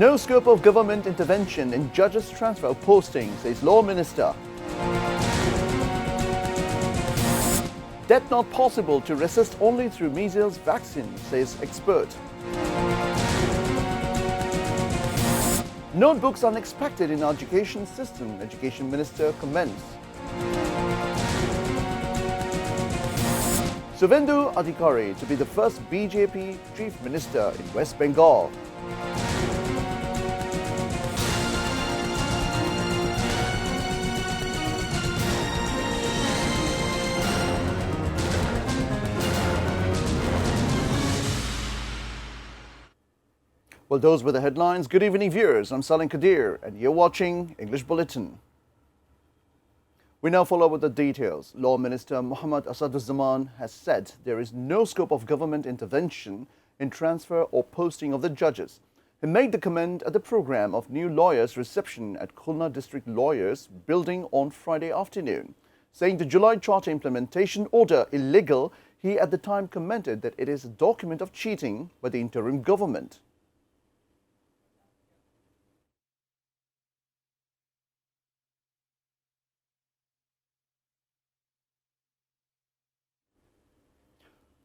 No scope of government intervention in judges' transfer of postings, says Law Minister. Death not possible to resist only through measles vaccine, says expert. Notebooks unexpected in education system, Education Minister comments. Suvendu Adhikari to be the first BJP Chief Minister in West Bengal. Well, those were the headlines. Good evening, viewers. I'm Salim Kadir, and you're watching English Bulletin. We now follow with the details. Law Minister Muhammad Asaduzzaman has said there is no scope of government intervention in transfer or posting of the judges. He made the comment at the program of new lawyers' reception at Khulna District Lawyers Building on Friday afternoon. Saying the July Charter implementation order illegal, he at the time commented that it is a document of cheating by the interim government.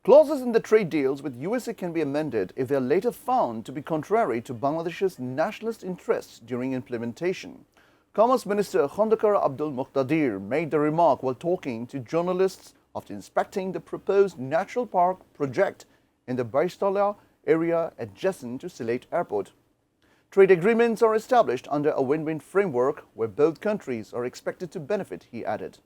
Clauses in the trade deals with USA can be amended if they are later found to be contrary to Bangladesh's nationalist interests during implementation. Commerce Minister Khandakar Abdul Muqtadir made the remark while talking to journalists after inspecting the proposed natural park project in the Baistala area adjacent to Sylhet Airport. Trade agreements are established under a win-win framework where both countries are expected to benefit, he added.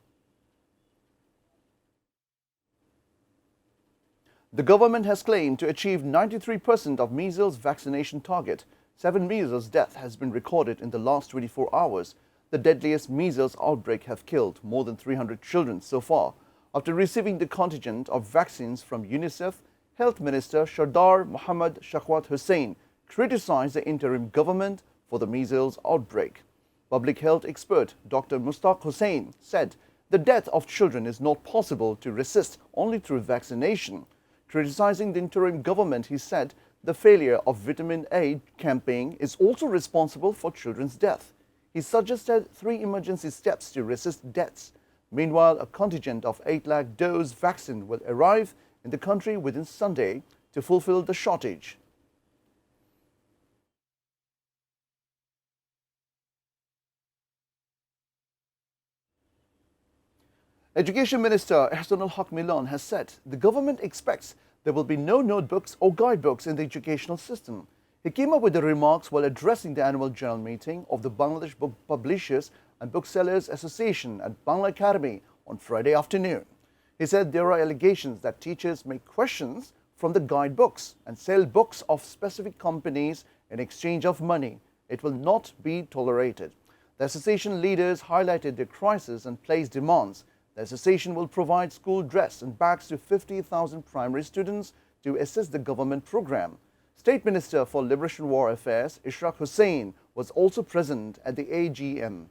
The government has claimed to achieve 93% of measles vaccination target. 7 measles deaths has been recorded in the last 24 hours. The deadliest measles outbreak have killed more than 300 children so far. After receiving the contingent of vaccines from UNICEF, Health Minister Sardar Mohammad Shawkat Hussain criticized the interim government for the measles outbreak. Public health expert Dr. Mustaq Hussain said the death of children is not possible to resist only through vaccination. Criticizing the interim government, he said the failure of vitamin A campaign is also responsible for children's death. He suggested 3 emergency steps to resist deaths. Meanwhile, a contingent of 8 lakh dose vaccine will arrive in the country within Sunday to fulfill the shortage. Education Minister Ehsanul Haq Milan has said the government expects there will be no notebooks or guidebooks in the educational system. He came up with the remarks while addressing the annual general meeting of the Bangladesh Book Publishers and Booksellers Association at Bangla Academy on Friday afternoon. He said there are allegations that teachers make questions from the guidebooks and sell books of specific companies in exchange of money. It will not be tolerated. The association leaders highlighted the crisis and placed demands. The association will provide school dress and bags to 50,000 primary students to assist the government program. State Minister for Liberation War Affairs Ishraq Hussain was also present at the AGM.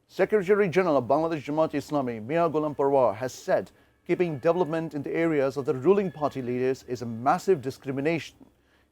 Secretary General of Bangladesh Jamaat-e-Islami Mia Ghulam Parwar has said keeping development in the areas of the ruling party leaders is a massive discrimination.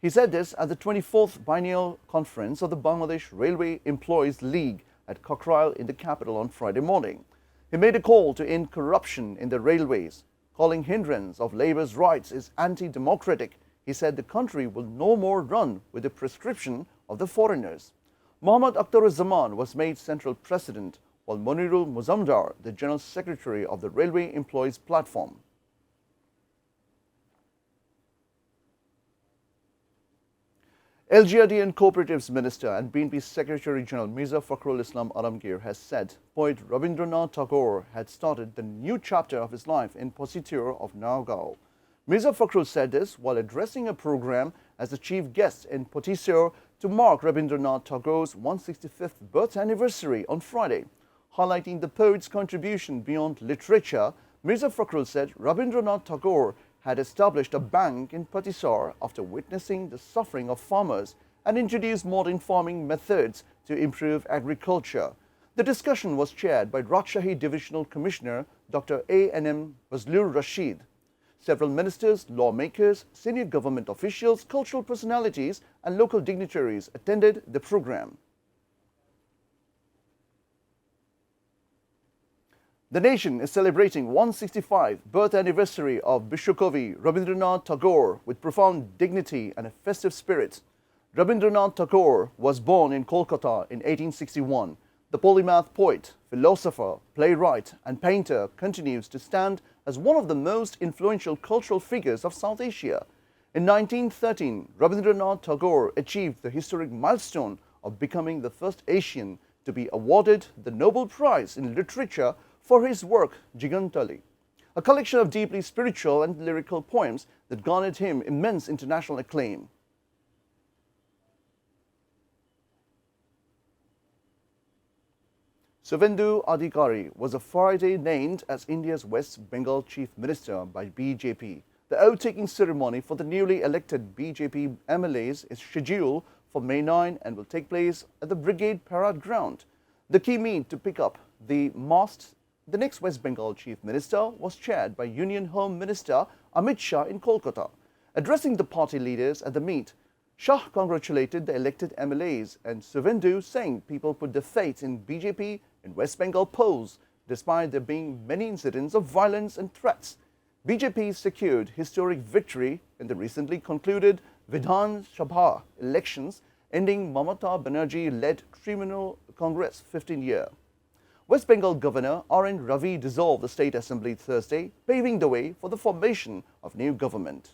He said this at the 24th Biennial Conference of the Bangladesh Railway Employees League at Cochrane in the capital on Friday morning. He made a call to end corruption in the railways, calling hindrance of labor's rights is anti-democratic. He said the country will no more run with the prescription of the foreigners. Muhammad Akhtaruzzaman was made central president, while Monirul Muzamdar, the general secretary of the Railway Employees Platform. LGRD and Cooperatives Minister and BNP Secretary General Mirza Fakhrul Islam Alamgir has said poet Rabindranath Tagore had started the new chapter of his life in Positur of Nagaon. Mirza Fakhrul said this while addressing a program as the chief guest in Positur to mark Rabindranath Tagore's 165th birth anniversary on Friday. Highlighting the poet's contribution beyond literature, Mirza Fakhrul said Rabindranath Tagore had established a bank in Patisar after witnessing the suffering of farmers and introduced modern farming methods to improve agriculture. The discussion was chaired by Rajshahi Divisional Commissioner Dr. A.N.M. Fazlur Rashid. Several ministers, lawmakers, senior government officials, cultural personalities and local dignitaries attended the program. The nation is celebrating 165th birth anniversary of Vishwakavi Rabindranath Tagore with profound dignity and a festive spirit. Rabindranath Tagore was born in Kolkata in 1861. The polymath poet, philosopher, playwright and painter continues to stand as one of the most influential cultural figures of South Asia. In 1913, Rabindranath Tagore achieved the historic milestone of becoming the first Asian to be awarded the Nobel Prize in Literature for his work Gigantali, a collection of deeply spiritual and lyrical poems that garnered him immense international acclaim. Suvendu Adhikari was a Friday named as India's West Bengal Chief Minister by BJP. The oath-taking ceremony for the newly elected BJP MLAs is scheduled for May 9 and will take place at the Brigade Parade Ground. The key meet to pick up the mast the next West Bengal Chief Minister was chaired by Union Home Minister Amit Shah in Kolkata. Addressing the party leaders at the meet, Shah congratulated the elected MLAs and Suvendu saying people put their faith in BJP in West Bengal polls despite there being many incidents of violence and threats. BJP secured historic victory in the recently concluded Vidhan Sabha elections, ending Mamata Banerjee-led Trinamool Congress 15-year. West Bengal Governor R.N. Ravi dissolved the State Assembly Thursday, paving the way for the formation of new government.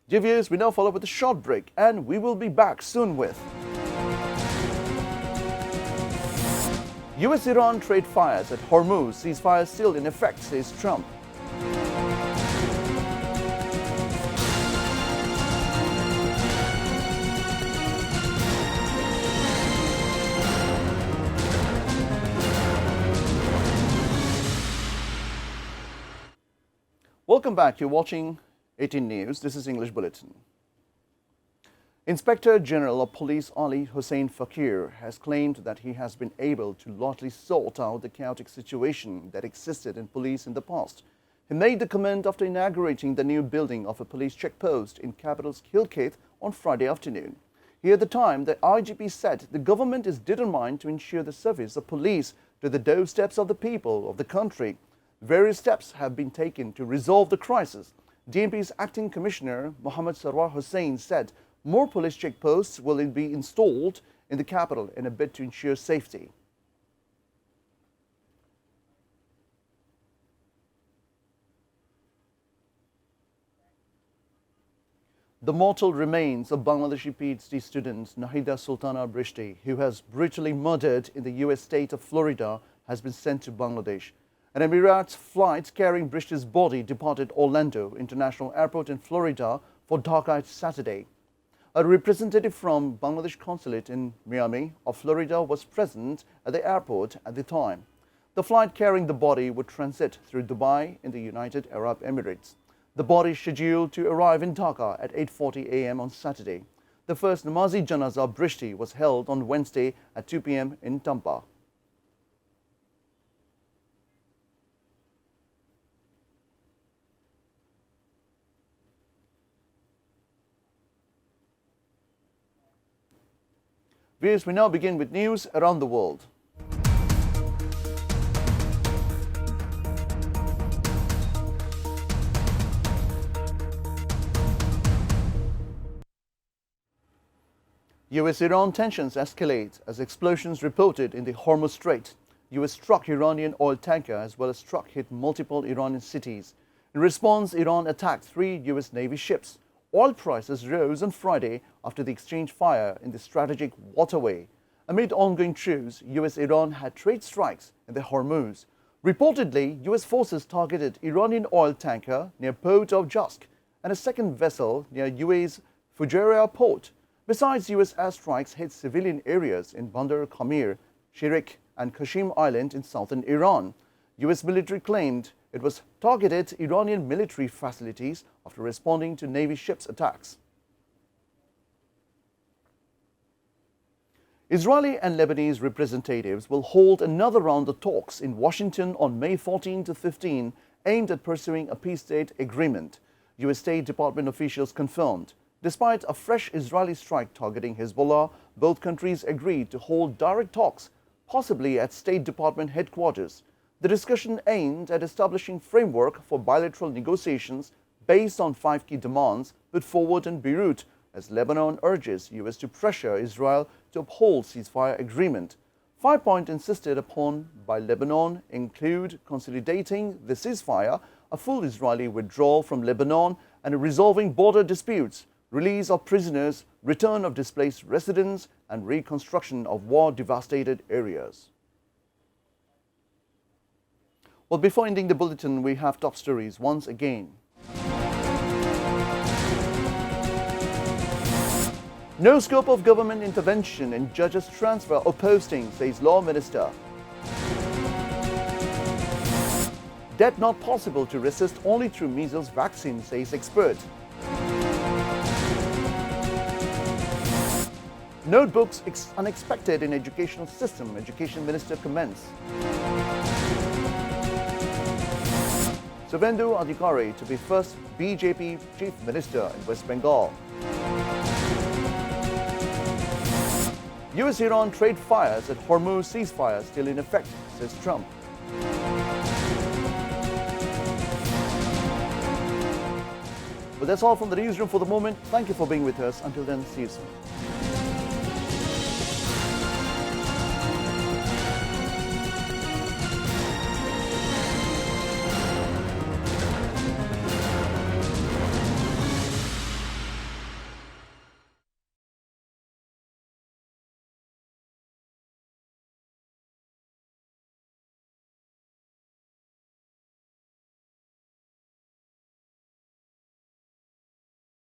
Dear viewers, we now follow with a short break and we will be back soon with US-Iran trade fires at Hormuz, ceasefire still in effect, says Trump. Welcome back. You're watching ATN News. This is English Bulletin. Inspector General of Police Ali Hussain Fakir has claimed that he has been able to largely sort out the chaotic situation that existed in police in the past. He made the comment after inaugurating the new building of a police checkpost in capital's Khilkhet on Friday afternoon. Here at the time, the IGP said the government is determined to ensure the service of police to the doorsteps of the people of the country. Various steps have been taken to resolve the crisis. DMP's acting commissioner, Mohammad Sarwar Hussain, said more police checkposts will be installed in the capital in a bid to ensure safety. The mortal remains of Bangladeshi PhD student Nahida Sultana Brishti, who was brutally murdered in the US state of Florida, has been sent to Bangladesh. An Emirates flight carrying Brishti's body departed Orlando International Airport in Florida for Dhaka Saturday. A representative from Bangladesh consulate in Miami of Florida was present at the airport at the time. The flight carrying the body would transit through Dubai in the United Arab Emirates. The body is scheduled to arrive in Dhaka at 8:40 a.m. on Saturday. The first Namazi Janaza Brishti was held on Wednesday at 2 p.m. in Tampa. Viewers, we now begin with news around the world. US-Iran tensions escalate as explosions reported in the Hormuz Strait. US struck Iranian oil tanker as well as truck hit multiple Iranian cities. In response, Iran attacked 3 US Navy ships. Oil prices rose on Friday after the exchange fire in the strategic waterway. Amid ongoing truce, US-Iran had trade strikes in the Hormuz. Reportedly, US forces targeted Iranian oil tanker near port of Jusk and a second vessel near UAE's Fujairah port. Besides, US airstrikes hit civilian areas in Bandar Khamir, Shirik and Kashim Island in southern Iran. US military claimed it was targeted Iranian military facilities after responding to Navy ships' attacks. Israeli and Lebanese representatives will hold another round of talks in Washington on May 14 to 15, aimed at pursuing a peace state agreement, U.S. State Department officials confirmed. Despite a fresh Israeli strike targeting Hezbollah, both countries agreed to hold direct talks, possibly at State Department headquarters. The discussion aimed at establishing framework for bilateral negotiations based on 5 key demands put forward in Beirut, as Lebanon urges U.S. to pressure Israel to uphold ceasefire agreement. 5 points insisted upon by Lebanon include consolidating the ceasefire, a full Israeli withdrawal from Lebanon, and resolving border disputes, release of prisoners, return of displaced residents, and reconstruction of war-devastated areas. Well, before ending the bulletin, we have top stories once again. No scope of government intervention in judges' transfer or posting, says Law Minister. Death not possible to resist only through measles vaccine, says expert. Notebooks unexpected in educational system, Education Minister comments. Suvendu Adhikari to be first BJP Chief Minister in West Bengal. US-Iran trade fires at Hormuz ceasefire still in effect, says Trump. Well, that's all from the newsroom for the moment. Thank you for being with us. Until then, see you soon.